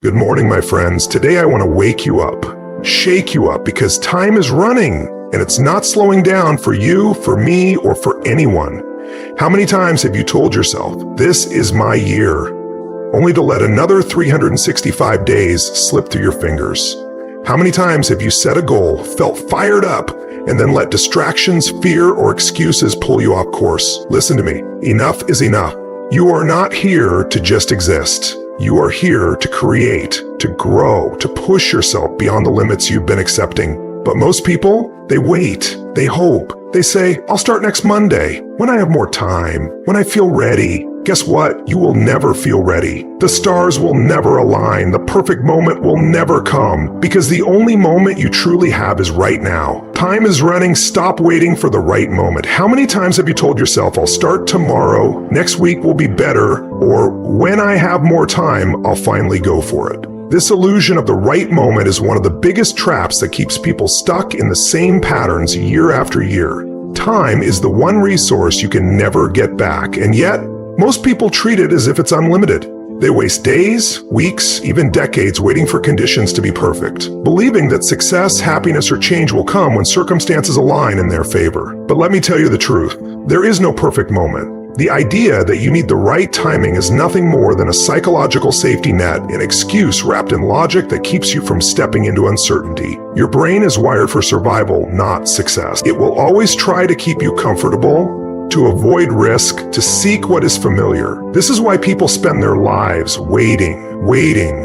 Good morning, my friends. Today I want to wake you up, shake you up, because time is running and it's not slowing down for you, for me, or for anyone. How many times have you told yourself, this is my year, only to let another 365 days slip through your fingers? How many times have you set a goal, felt fired up, and then let distractions, fear, or excuses pull you off course? Listen to me. Enough is enough. You are not here to just exist. You are here to create, to grow, to push yourself beyond the limits you've been accepting. But most people, they wait, they hope. They say, I'll start next Monday, when I have more time, when I feel ready. Guess what? You will never feel ready. The stars will never align. The perfect moment will never come, because the only moment you truly have is right now. Time is running. Stop waiting for the right moment. How many times have you told yourself, I'll start tomorrow, next week will be better, or when I have more time, I'll finally go for it? This illusion of the right moment is one of the biggest traps that keeps people stuck in the same patterns year after year. Time is the one resource you can never get back, and yet, most people treat it as if it's unlimited. They waste days, weeks, even decades waiting for conditions to be perfect, believing that success, happiness, or change will come when circumstances align in their favor. But let me tell you the truth. There is no perfect moment. The idea that you need the right timing is nothing more than a psychological safety net, an excuse wrapped in logic that keeps you from stepping into uncertainty. Your brain is wired for survival, not success. It will always try to keep you comfortable, to avoid risk, to seek what is familiar. This is why people spend their lives waiting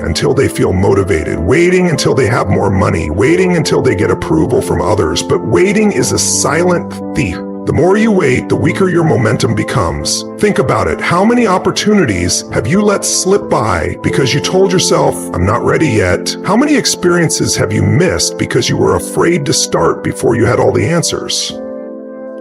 until they feel motivated, waiting until they have more money, waiting until they get approval from others. But waiting is a silent thief. The more you wait, the weaker your momentum becomes. Think about it. How many opportunities have you let slip by because you told yourself, I'm not ready yet? How many experiences have you missed because you were afraid to start before you had all the answers?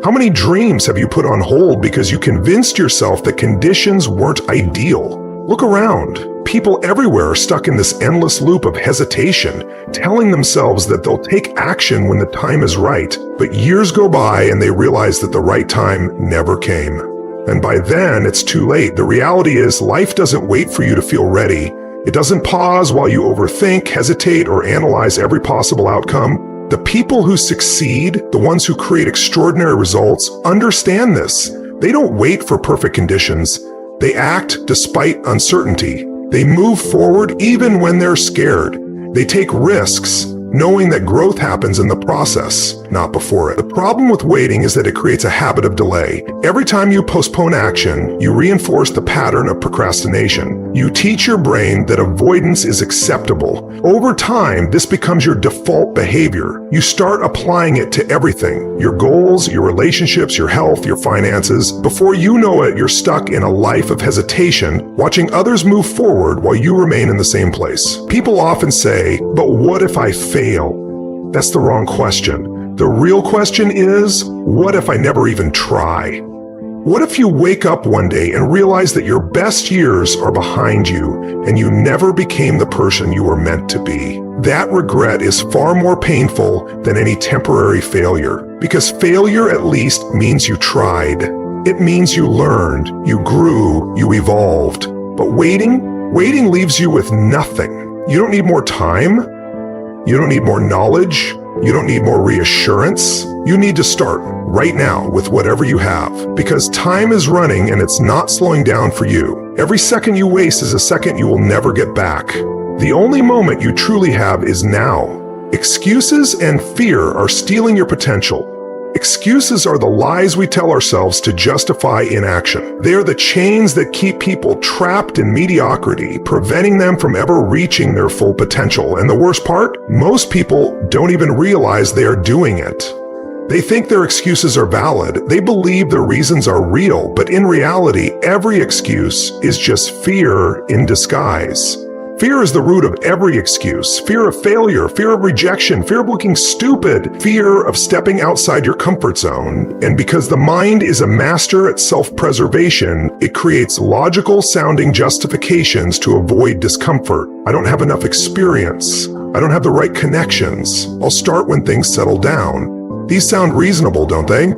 How many dreams have you put on hold because you convinced yourself that conditions weren't ideal? Look around. People everywhere are stuck in this endless loop of hesitation, telling themselves that they'll take action when the time is right. But years go by and they realize that the right time never came. And by then, it's too late. The reality is, life doesn't wait for you to feel ready. It doesn't pause while you overthink, hesitate, or analyze every possible outcome. The people who succeed, the ones who create extraordinary results, understand this. They don't wait for perfect conditions. They act despite uncertainty. They move forward even when they're scared. They take risks, knowing that growth happens in the process, not before it. The problem with waiting is that it creates a habit of delay. Every time you postpone action, you reinforce the pattern of procrastination. You teach your brain that avoidance is acceptable. Over time, this becomes your default behavior. You start applying it to everything: your goals, your relationships, your health, your finances. Before you know it, you're stuck in a life of hesitation, watching others move forward while you remain in the same place. People often say, but what if I fail? That's the wrong question. The real question is, what if I never even try? What if you wake up one day and realize that your best years are behind you and you never became the person you were meant to be? That regret is far more painful than any temporary failure, because failure at least means you tried. It means you learned, you grew, you evolved. But waiting leaves you with nothing. You don't need more time. You don't need more knowledge. You don't need more reassurance. You need to start right now with whatever you have, because time is running and it's not slowing down for you. Every second you waste is a second you will never get back. The only moment you truly have is now. Excuses and fear are stealing your potential. Excuses are the lies we tell ourselves to justify inaction. They are the chains that keep people trapped in mediocrity, preventing them from ever reaching their full potential. And the worst part? Most people don't even realize they are doing it. They think their excuses are valid. They believe their reasons are real, but in reality, every excuse is just fear in disguise. Fear is the root of every excuse. Fear of failure, fear of rejection, fear of looking stupid, fear of stepping outside your comfort zone. And because the mind is a master at self-preservation, it creates logical-sounding justifications to avoid discomfort. I don't have enough experience. I don't have the right connections. I'll start when things settle down. These sound reasonable, don't they?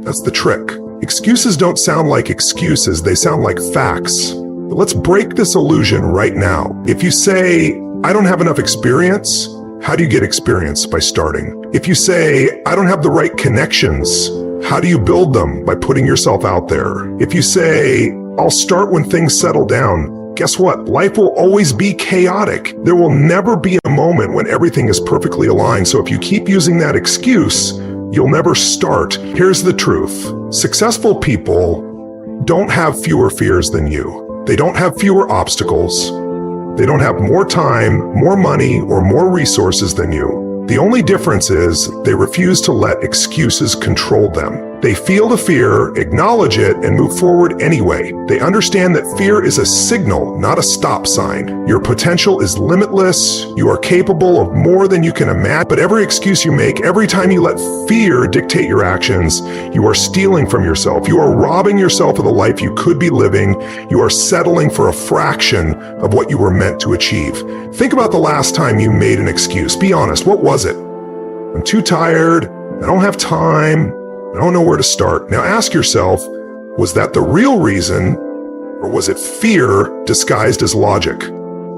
That's the trick. Excuses don't sound like excuses, they sound like facts. But let's break this illusion right now. If you say, I don't have enough experience, how do you get experience? By starting. If you say, I don't have the right connections, how do you build them? By putting yourself out there. If you say, I'll start when things settle down, guess what? Life will always be chaotic. There will never be a moment when everything is perfectly aligned. So if you keep using that excuse, you'll never start. Here's the truth. Successful people don't have fewer fears than you. They don't have fewer obstacles. They don't have more time, more money, or more resources than you. The only difference is they refuse to let excuses control them. They feel the fear, acknowledge it, and move forward anyway. They understand that fear is a signal, not a stop sign. Your potential is limitless. You are capable of more than you can imagine. But every excuse you make, every time you let fear dictate your actions, you are stealing from yourself. You are robbing yourself of the life you could be living. You are settling for a fraction of what you were meant to achieve. Think about the last time you made an excuse. Be honest, what was it? I'm too tired. I don't have time. I don't know where to start. Now ask yourself, was that the real reason, or was it fear disguised as logic?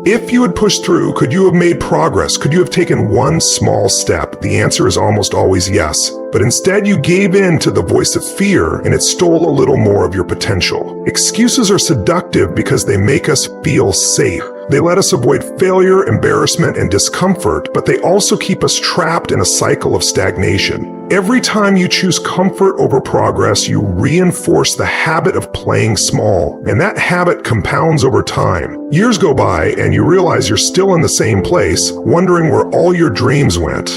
If you had pushed through, could you have made progress? Could you have taken one small step? The answer is almost always yes. But instead you gave in to the voice of fear and it stole a little more of your potential. Excuses are seductive because they make us feel safe. They let us avoid failure, embarrassment, and discomfort, but they also keep us trapped in a cycle of stagnation. Every time you choose comfort over progress, you reinforce the habit of playing small, and that habit compounds over time. Years go by and you realize you're still in the same place, wondering where all your dreams went.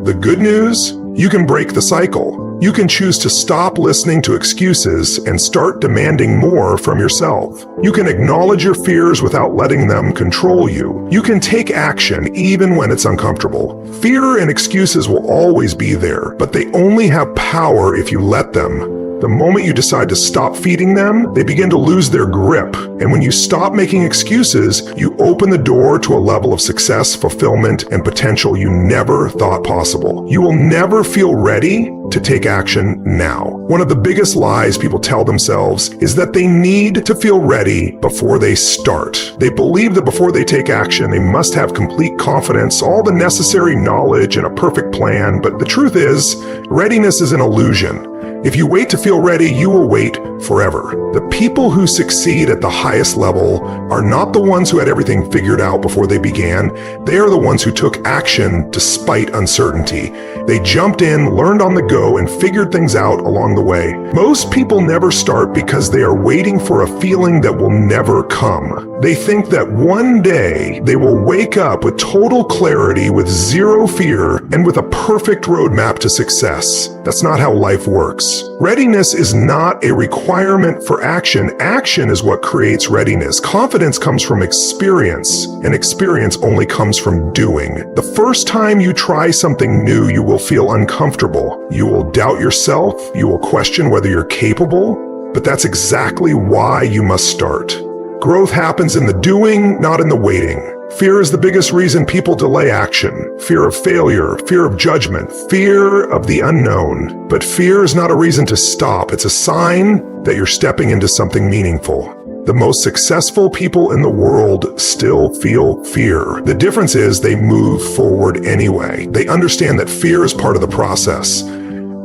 The good news? You can break the cycle. You can choose to stop listening to excuses and start demanding more from yourself. You can acknowledge your fears without letting them control you. You can take action even when it's uncomfortable. Fear and excuses will always be there, but they only have power if you let them. The moment you decide to stop feeding them, they begin to lose their grip. And when you stop making excuses, you open the door to a level of success, fulfillment, and potential you never thought possible. You will never feel ready to take action now. One of the biggest lies people tell themselves is that they need to feel ready before they start. They believe that before they take action, they must have complete confidence, all the necessary knowledge, and a perfect plan. But the truth is, readiness is an illusion. If you wait to feel ready, you will wait forever. The people who succeed at the highest level are not the ones who had everything figured out before they began. They are the ones who took action despite uncertainty. They jumped in, learned on the go, and figured things out along the way. Most people never start because they are waiting for a feeling that will never come. They think that one day they will wake up with total clarity, with zero fear, and with a perfect roadmap to success. That's not how life works. Readiness is not a requirement for action. Action is what creates readiness. Confidence comes from experience, and experience only comes from doing. The first time you try something new, you will feel uncomfortable. You will doubt yourself. You will question whether you're capable, but that's exactly why you must start. Growth happens in the doing, not in the waiting. Fear is the biggest reason people delay action. Fear of failure, fear of judgment, fear of the unknown. But fear is not a reason to stop. It's a sign that you're stepping into something meaningful. The most successful people in the world still feel fear. The difference is they move forward anyway. They understand that fear is part of the process.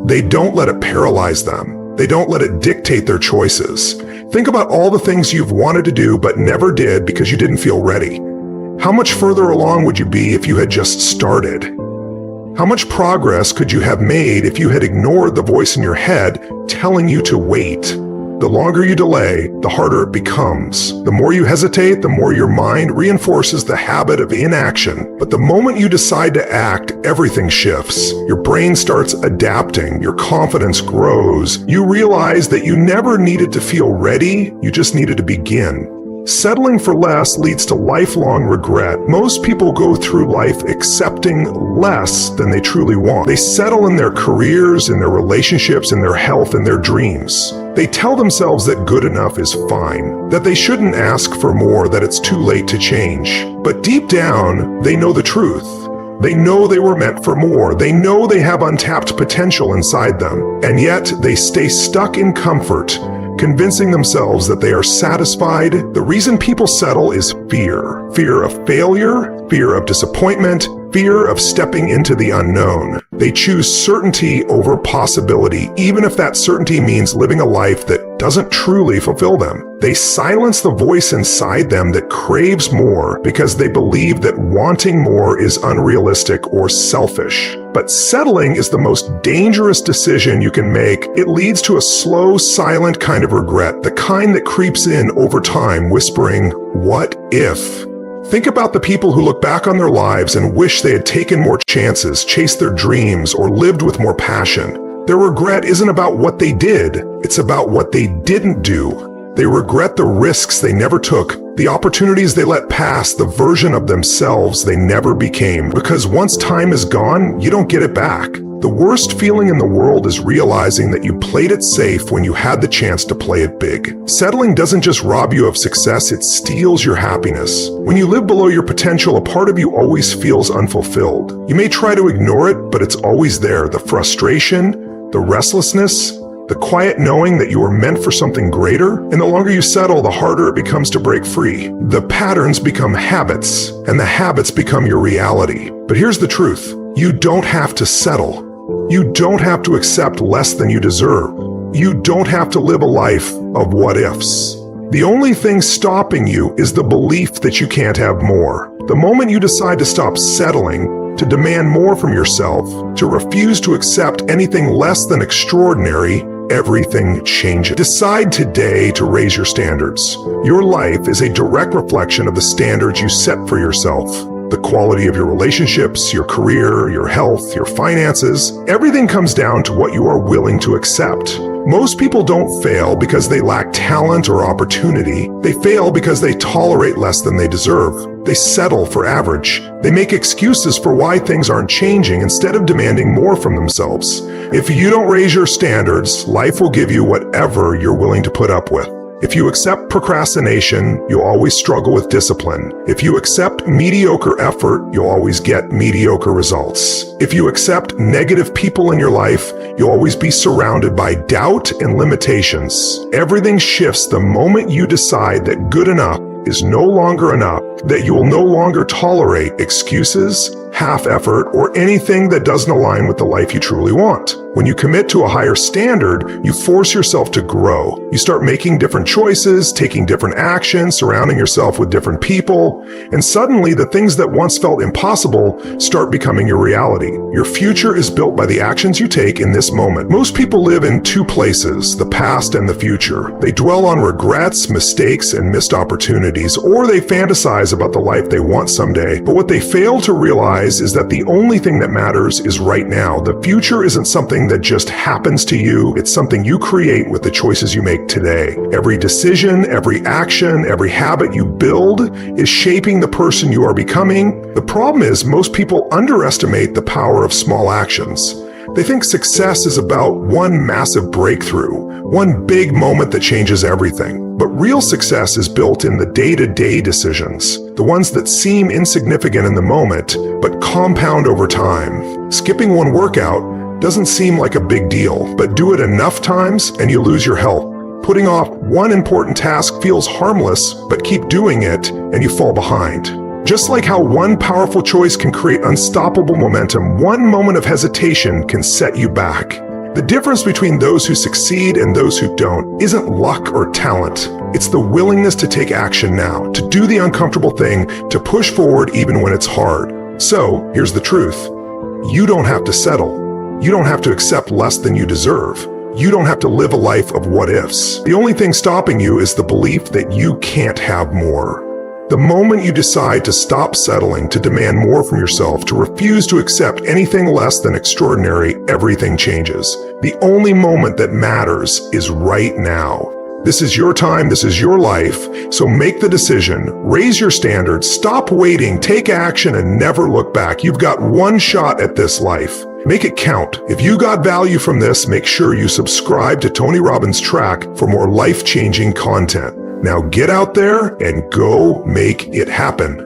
They don't let it paralyze them. They don't let it dictate their choices. Think about all the things you've wanted to do but never did because you didn't feel ready. How much further along would you be if you had just started? How much progress could you have made if you had ignored the voice in your head telling you to wait? The longer you delay, the harder it becomes. The more you hesitate, the more your mind reinforces the habit of inaction. But the moment you decide to act, everything shifts. Your brain starts adapting, your confidence grows. You realize that you never needed to feel ready, you just needed to begin. Settling for less leads to lifelong regret. Most people go through life accepting less than they truly want. They settle in their careers, in their relationships, in their health, and their dreams. They tell themselves that good enough is fine, that they shouldn't ask for more, that it's too late to change. But deep down, they know the truth. They know they were meant for more. They know they have untapped potential inside them. And yet, they stay stuck in comfort convincing themselves that they are satisfied. The reason people settle is fear. Fear of failure, fear of disappointment, fear of stepping into the unknown. They choose certainty over possibility, even if that certainty means living a life that doesn't truly fulfill them. They silence the voice inside them that craves more because they believe that wanting more is unrealistic or selfish. But settling is the most dangerous decision you can make. It leads to a slow, silent kind of regret, the kind that creeps in over time, whispering, "What if?" Think about the people who look back on their lives and wish they had taken more chances, chased their dreams, or lived with more passion. Their regret isn't about what they did, it's about what they didn't do. They regret the risks they never took, the opportunities they let pass, the version of themselves they never became. Because once time is gone, you don't get it back. The worst feeling in the world is realizing that you played it safe when you had the chance to play it big. Settling doesn't just rob you of success, it steals your happiness. When you live below your potential, a part of you always feels unfulfilled. You may try to ignore it, but it's always there. The frustration, the restlessness, the quiet knowing that you are meant for something greater. And the longer you settle, the harder it becomes to break free. The patterns become habits, and the habits become your reality. But here's the truth. You don't have to settle. You don't have to accept less than you deserve. You don't have to live a life of what-ifs. The only thing stopping you is the belief that you can't have more. The moment you decide to stop settling, to demand more from yourself, to refuse to accept anything less than extraordinary, everything changes. Decide today to raise your standards. Your life is a direct reflection of the standards you set for yourself. The quality of your relationships, your career, your health, your finances, everything comes down to what you are willing to accept. Most people don't fail because they lack talent or opportunity. They fail because they tolerate less than they deserve. They settle for average. They make excuses for why things aren't changing instead of demanding more from themselves. If you don't raise your standards, life will give you whatever you're willing to put up with. If you accept procrastination, you'll always struggle with discipline. If you accept mediocre effort, you'll always get mediocre results. If you accept negative people in your life, you'll always be surrounded by doubt and limitations. Everything shifts the moment you decide that good enough is no longer enough, that you will no longer tolerate excuses, half effort, or anything that doesn't align with the life you truly want. When you commit to a higher standard, you force yourself to grow. You start making different choices, taking different actions, surrounding yourself with different people, and suddenly the things that once felt impossible start becoming your reality. Your future is built by the actions you take in this moment. Most people live in two places, the past and the future. They dwell on regrets, mistakes, and missed opportunities, or they fantasize about the life they want someday. But what they fail to realize is that the only thing that matters is right now. The future isn't something that just happens to you. It's something you create with the choices you make today. Every decision, every action, every habit you build is shaping the person you are becoming. The problem is most people underestimate the power of small actions. They think success is about one massive breakthrough, one big moment that changes everything. But real success is built in the day-to-day decisions, the ones that seem insignificant in the moment, but compound over time. Skipping one workout doesn't seem like a big deal, but do it enough times and you lose your health. Putting off one important task feels harmless, but keep doing it and you fall behind. Just like how one powerful choice can create unstoppable momentum, one moment of hesitation can set you back. The difference between those who succeed and those who don't isn't luck or talent. It's the willingness to take action now, to do the uncomfortable thing, to push forward even when it's hard. So, here's the truth. You don't have to settle. You don't have to accept less than you deserve. You don't have to live a life of what-ifs. The only thing stopping you is the belief that you can't have more. The moment you decide to stop settling, to demand more from yourself, to refuse to accept anything less than extraordinary, everything changes. The only moment that matters is right now. This is your time, this is your life, so make the decision, raise your standards, stop waiting, take action, and never look back. You've got one shot at this life. Make it count. If you got value from this, make sure you subscribe to Tony Robbins' track for more life-changing content. Now get out there and go make it happen.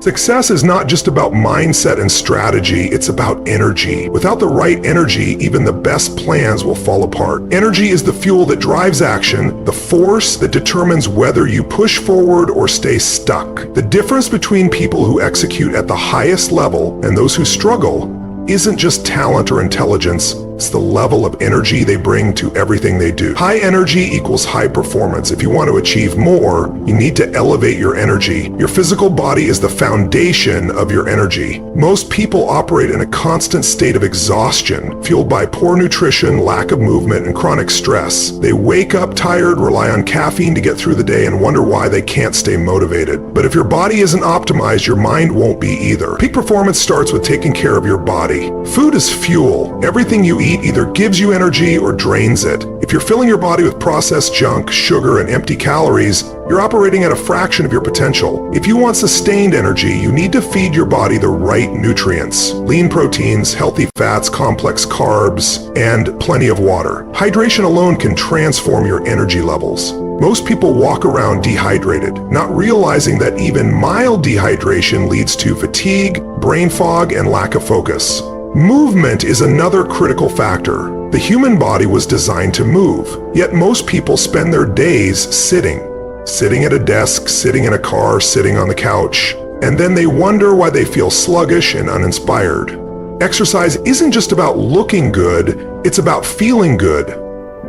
Success is not just about mindset and strategy, it's about energy. Without the right energy, even the best plans will fall apart. Energy is the fuel that drives action, the force that determines whether you push forward or stay stuck. The difference between people who execute at the highest level and those who struggle isn't just talent or intelligence, it's the level of energy they bring to everything they do. High energy equals high performance. If you want to achieve more, you need to elevate your energy. Your physical body is the foundation of your energy. Most people operate in a constant state of exhaustion, fueled by poor nutrition, lack of movement, and chronic stress. They wake up tired, rely on caffeine to get through the day, and wonder why they can't stay motivated. But if your body isn't optimized, your mind won't be either. Peak performance starts with taking care of your body. Food is fuel. Everything you eat either gives you energy or drains it. If you're filling your body with processed junk, sugar, and empty calories, you're operating at a fraction of your potential. If you want sustained energy, you need to feed your body the right nutrients: lean proteins, healthy fats, complex carbs, and plenty of water. Hydration alone can transform your energy levels. Most people walk around dehydrated, not realizing that even mild dehydration leads to fatigue, brain fog, and lack of focus. Movement is another critical factor. The human body was designed to move, yet most people spend their days sitting. Sitting at a desk, sitting in a car, sitting on the couch, and then they wonder why they feel sluggish and uninspired. Exercise isn't just about looking good, it's about feeling good.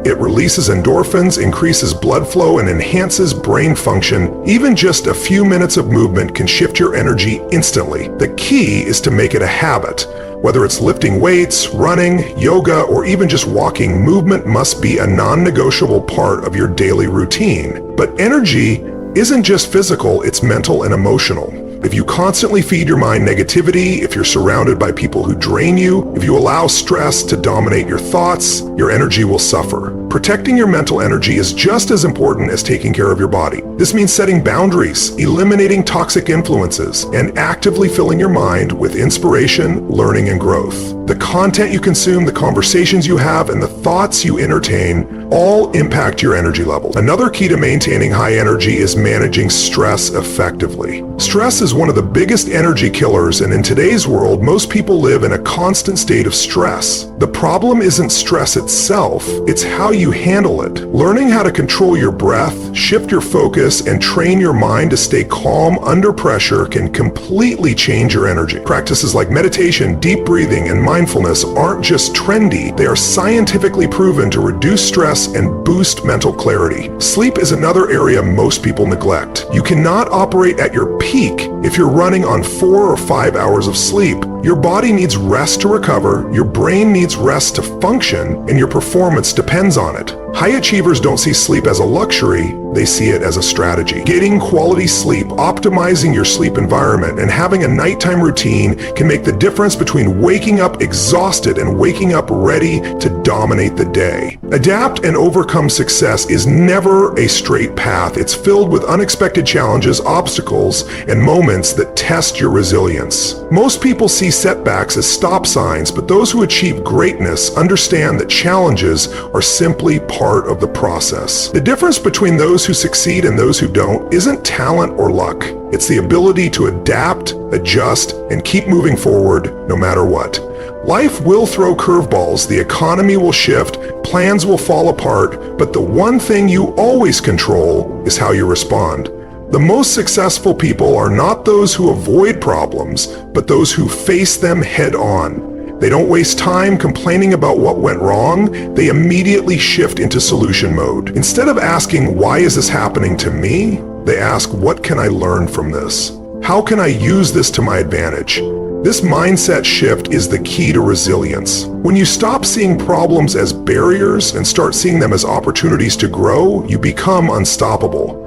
It releases endorphins, increases blood flow, and enhances brain function. Even just a few minutes of movement can shift your energy instantly. The key is to make it a habit. Whether it's lifting weights, running, yoga, or even just walking, movement must be a non-negotiable part of your daily routine. But energy isn't just physical, it's mental and emotional. If you constantly feed your mind negativity, if you're surrounded by people who drain you, if you allow stress to dominate your thoughts, your energy will suffer. Protecting your mental energy is just as important as taking care of your body. This means setting boundaries, eliminating toxic influences, and actively filling your mind with inspiration, learning, and growth. The content you consume, the conversations you have, and the thoughts you entertain all impact your energy level. Another key to maintaining high energy is managing stress effectively. Stress is one of the biggest energy killers, and in today's world, most people live in a constant state of stress. The problem isn't stress itself, it's how you handle it. Learning how to control your breath, shift your focus, and train your mind to stay calm under pressure can completely change your energy. Practices like meditation, deep breathing, and mindfulness aren't just trendy, they are scientifically proven to reduce stress and boost mental clarity. Sleep is another area most people neglect. You cannot operate at your peak if you're running on 4 or 5 hours of sleep. Your body needs rest to recover, your brain needs rest to function, and your performance depends on it. High achievers don't see sleep as a luxury, they see it as a strategy. Getting quality sleep, optimizing your sleep environment, and having a nighttime routine can make the difference between waking up exhausted and waking up ready to dominate the day. Adapt and overcome success is never a straight path. It's filled with unexpected challenges, obstacles, and moments that test your resilience. Most people see setbacks as stop signs, but those who achieve greatness understand that challenges are simply part of the process. The difference between those who succeed and those who don't isn't talent or luck. It's the ability to adapt, adjust, and keep moving forward no matter what. Life will throw curveballs, the economy will shift, plans will fall apart, but the one thing you always control is how you respond. The most successful people are not those who avoid problems, but those who face them head on. They don't waste time complaining about what went wrong, they immediately shift into solution mode. Instead of asking, why is this happening to me? They ask, what can I learn from this? How can I use this to my advantage? This mindset shift is the key to resilience. When you stop seeing problems as barriers and start seeing them as opportunities to grow, you become unstoppable.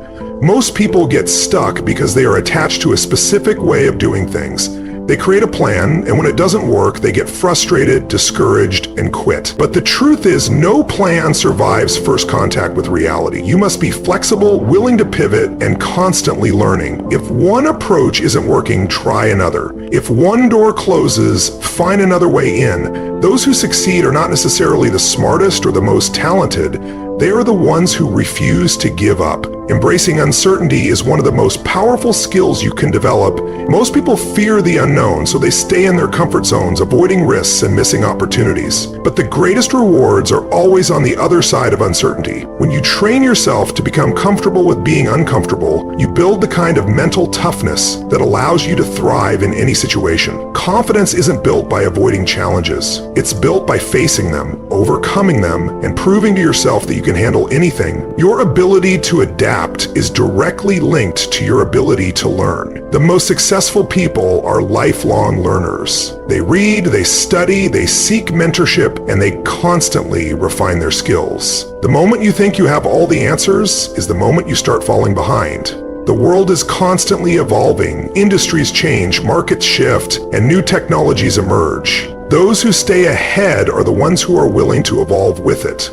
Most people get stuck because they are attached to a specific way of doing things. They create a plan, and when it doesn't work, they get frustrated, discouraged, and quit. But the truth is, no plan survives first contact with reality. You must be flexible, willing to pivot, and constantly learning. If one approach isn't working, try another. If one door closes, find another way in. Those who succeed are not necessarily the smartest or the most talented. They are the ones who refuse to give up. Embracing uncertainty is one of the most powerful skills you can develop. Most people fear the unknown, so they stay in their comfort zones, avoiding risks and missing opportunities. But the greatest rewards are always on the other side of uncertainty. When you train yourself to become comfortable with being uncomfortable, you build the kind of mental toughness that allows you to thrive in any situation. Confidence isn't built by avoiding challenges. It's built by facing them, overcoming them, and proving to yourself that you can handle anything. Your ability to adapt is directly linked to your ability to learn. The most successful people are lifelong learners. They read, they study, they seek mentorship, and they constantly refine their skills. The moment you think you have all the answers is the moment you start falling behind. The world is constantly evolving, industries change, markets shift, and new technologies emerge. Those who stay ahead are the ones who are willing to evolve with it.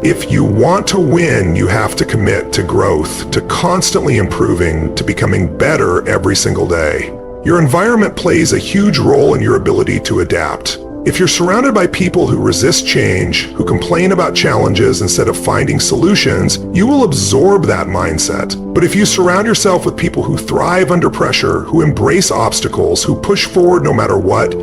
If you want to win, you have to commit to growth, to constantly improving, to becoming better every single day. Your environment plays a huge role in your ability to adapt. If you're surrounded by people who resist change, who complain about challenges instead of finding solutions, you will absorb that mindset. But if you surround yourself with people who thrive under pressure, who embrace obstacles, who push forward no matter what,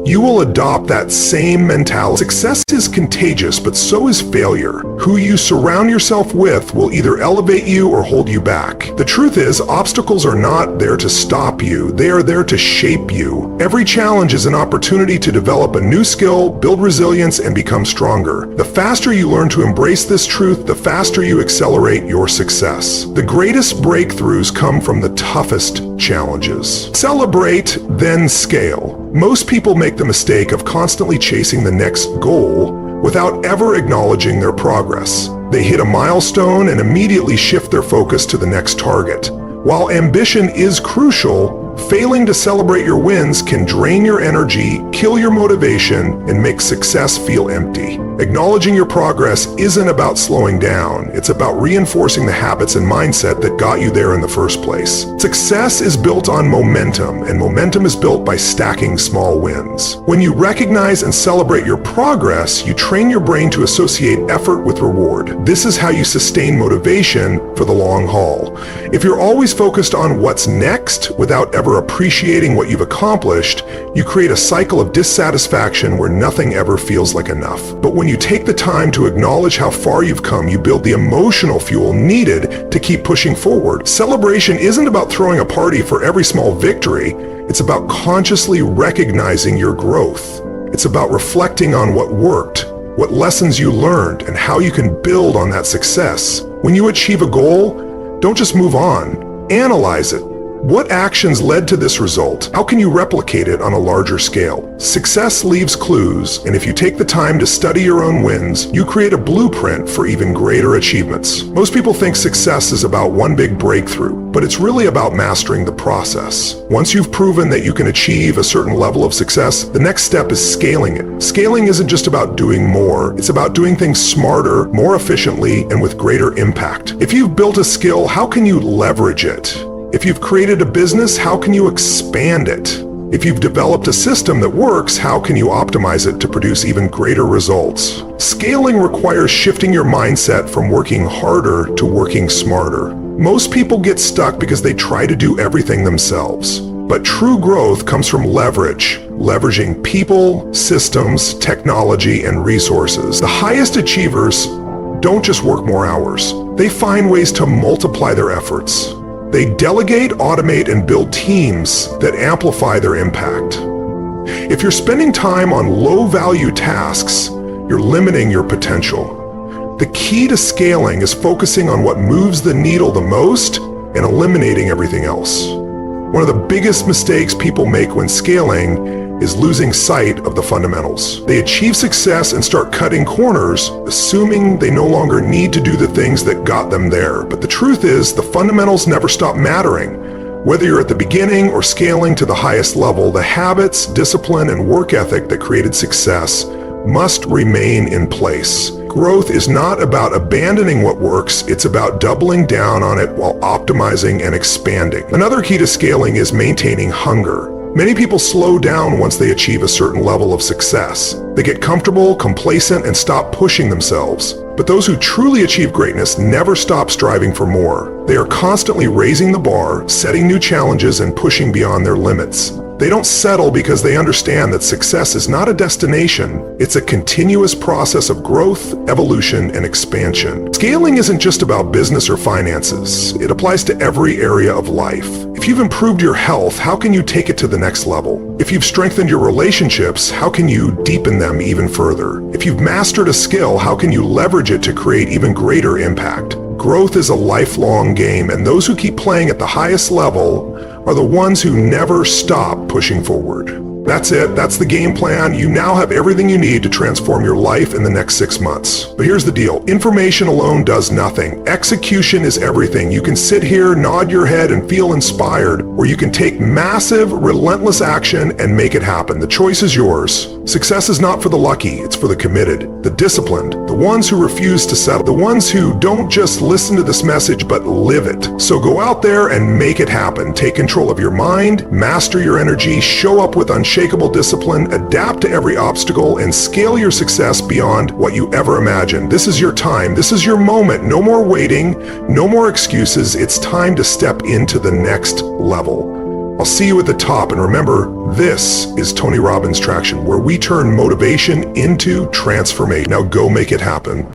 you will adopt that same mentality. Success is contagious, but so is failure. Who you surround yourself with will either elevate you or hold you back. The truth is, obstacles are not there to stop you. They are there to shape you. Every challenge is an opportunity to develop a new skill, build resilience, and become stronger. The faster you learn to embrace this truth, the faster you accelerate your success. The greatest breakthroughs come from the toughest challenges. Celebrate, then scale. Most people make the mistake of constantly chasing the next goal without ever acknowledging their progress. They hit a milestone and immediately shift their focus to the next target. While ambition is crucial, failing to celebrate your wins can drain your energy, kill your motivation, and make success feel empty. Acknowledging your progress isn't about slowing down. It's about reinforcing the habits and mindset that got you there in the first place. Success is built on momentum, and momentum is built by stacking small wins. When you recognize and celebrate your progress, you train your brain to associate effort with reward. This is how you sustain motivation for the long haul. If you're always focused on what's next without ever appreciating what you've accomplished, you create a cycle of dissatisfaction where nothing ever feels like enough. But when you take the time to acknowledge how far you've come, you build the emotional fuel needed to keep pushing forward. Celebration isn't about throwing a party for every small victory. It's about consciously recognizing your growth. It's about reflecting on what worked, what lessons you learned, and how you can build on that success. When you achieve a goal, don't just move on. Analyze it. What actions led to this result? How can you replicate it on a larger scale? Success leaves clues, and if you take the time to study your own wins, you create a blueprint for even greater achievements. Most people think success is about one big breakthrough, but it's really about mastering the process. Once you've proven that you can achieve a certain level of success, the next step is scaling it. Scaling isn't just about doing more, it's about doing things smarter, more efficiently, and with greater impact. If you've built a skill, how can you leverage it? If you've created a business, how can you expand it? If you've developed a system that works, how can you optimize it to produce even greater results? Scaling requires shifting your mindset from working harder to working smarter. Most people get stuck because they try to do everything themselves. But true growth comes from leveraging people, systems, technology, and resources. The highest achievers don't just work more hours. They find ways to multiply their efforts. They delegate, automate, and build teams that amplify their impact. If you're spending time on low-value tasks, you're limiting your potential. The key to scaling is focusing on what moves the needle the most and eliminating everything else. One of the biggest mistakes people make when scaling is losing sight of the fundamentals. They achieve success and start cutting corners, assuming they no longer need to do the things that got them there. But the truth is, the fundamentals never stop mattering. Whether you're at the beginning or scaling to the highest level, the habits, discipline, and work ethic that created success must remain in place. Growth is not about abandoning what works, it's about doubling down on it while optimizing and expanding. Another key to scaling is maintaining hunger. Many people slow down once they achieve a certain level of success. They get comfortable, complacent, and stop pushing themselves. But those who truly achieve greatness never stop striving for more. They are constantly raising the bar, setting new challenges, and pushing beyond their limits. They don't settle because they understand that success is not a destination. It's a continuous process of growth, evolution, and expansion. Scaling isn't just about business or finances. It applies to every area of life. If you've improved your health, how can you take it to the next level? If you've strengthened your relationships, how can you deepen them even further? If you've mastered a skill, how can you leverage it to create even greater impact? Growth is a lifelong game, and those who keep playing at the highest level are the ones who never stop pushing forward. That's it. That's the game plan. You now have everything you need to transform your life in the next 6 months. But here's the deal. Information alone does nothing. Execution is everything. You can sit here, nod your head, and feel inspired, or you can take massive, relentless action and make it happen. The choice is yours. Success is not for the lucky. It's for the committed, the disciplined, the ones who refuse to settle, the ones who don't just listen to this message, but live it. So go out there and make it happen. Take control of your mind, master your energy, show up with unshakable discipline, adapt to every obstacle, and scale your success beyond what you ever imagined. This is your time. This is your moment. No more waiting, no more excuses. It's time to step into the next level. I'll see you at the top, and remember, this is Tony Robbins Traction, where we turn motivation into transformation. Now go make it happen.